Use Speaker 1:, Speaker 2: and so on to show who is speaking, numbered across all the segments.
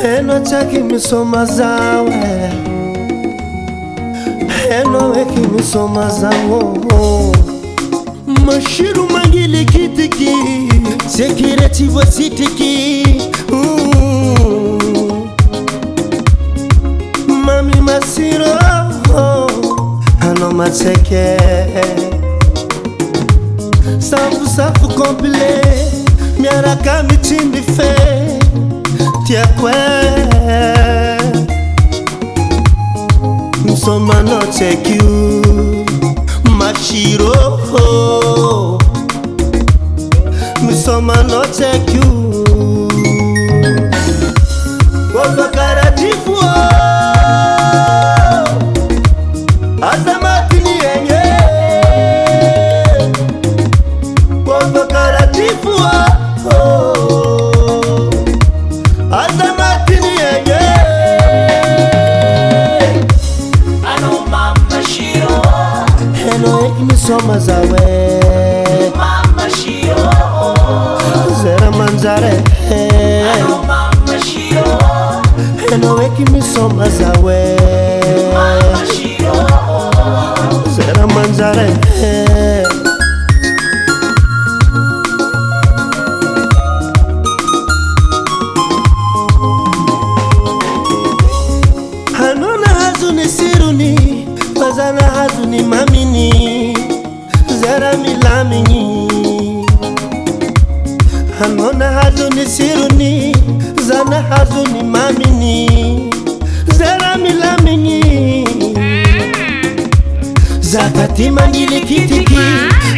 Speaker 1: Eno chaki misoma zawe, eno weki misoma zawo. Mashiru mangili kitiki, sekireti wasitiki. Mami masiro, ano mateke. Safu kompile, miara kami chindi fe. Tia kwe Msoma no take you Mashiro Msoma no take you Wabakara tifu Azamati ni enye Wabakara tifu Misoma zawe
Speaker 2: Mama Shiro
Speaker 1: Zera manzare
Speaker 2: Ano Mama Shiro
Speaker 1: Eno weki misoma zawe
Speaker 2: Mama Shiro
Speaker 1: Zera manzare Hanona hazuni siruni Wazana hazuni mamini Zera milamini Hanona hazuni siruni Zana hazuni mamini Zera milamini Zakati mangili kitiki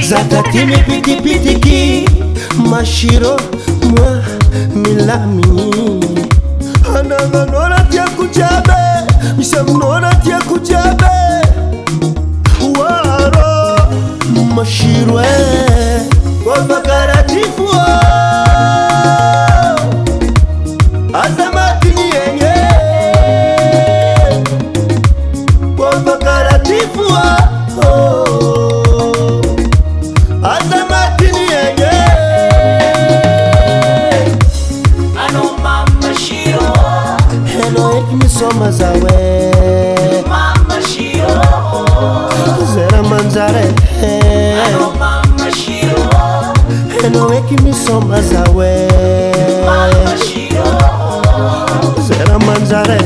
Speaker 1: Zakati mipiti pitiki Mashiro mwa milamini Hananga nora tia kujabe Misam nora tia kujabe Mashirwe Wabakara tifu Azamati ni enye Wabakara tifu Azamati ni enye
Speaker 2: Ano Mama Shiro
Speaker 1: Eno eki misoma zawe
Speaker 2: Mama Shiro
Speaker 1: Zera manzare
Speaker 2: Ano Mama Shiro
Speaker 1: Eno weki misoma zawe
Speaker 2: Mama Shiro
Speaker 1: Zera manzare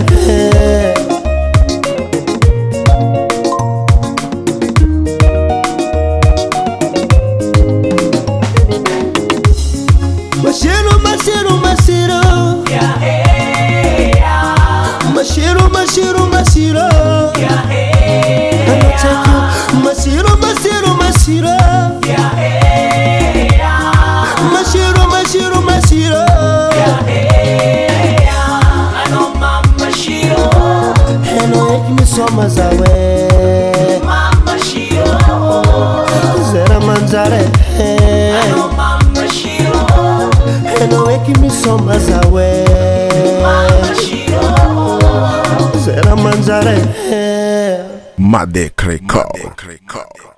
Speaker 1: Mashiro, mashiro, mashiro
Speaker 2: Yeah, hey, yeah
Speaker 1: Mashiro, mashiro, mashiro
Speaker 2: Yeah, hey, yeah
Speaker 1: Mashiro, mashiro, mashiro
Speaker 2: Yeah, hey, yeah
Speaker 1: Mashiro, mashiro, mashiro
Speaker 2: Yeah, hey, yeah Ano Mama Shiro
Speaker 1: Eno eki misoma zawe
Speaker 2: Mama Shiro
Speaker 1: Zera manzare
Speaker 2: Ano Mama Shiro
Speaker 1: Eno weki misoma zawe
Speaker 2: Mama Shiro
Speaker 1: Zera manzare
Speaker 3: Madek Record.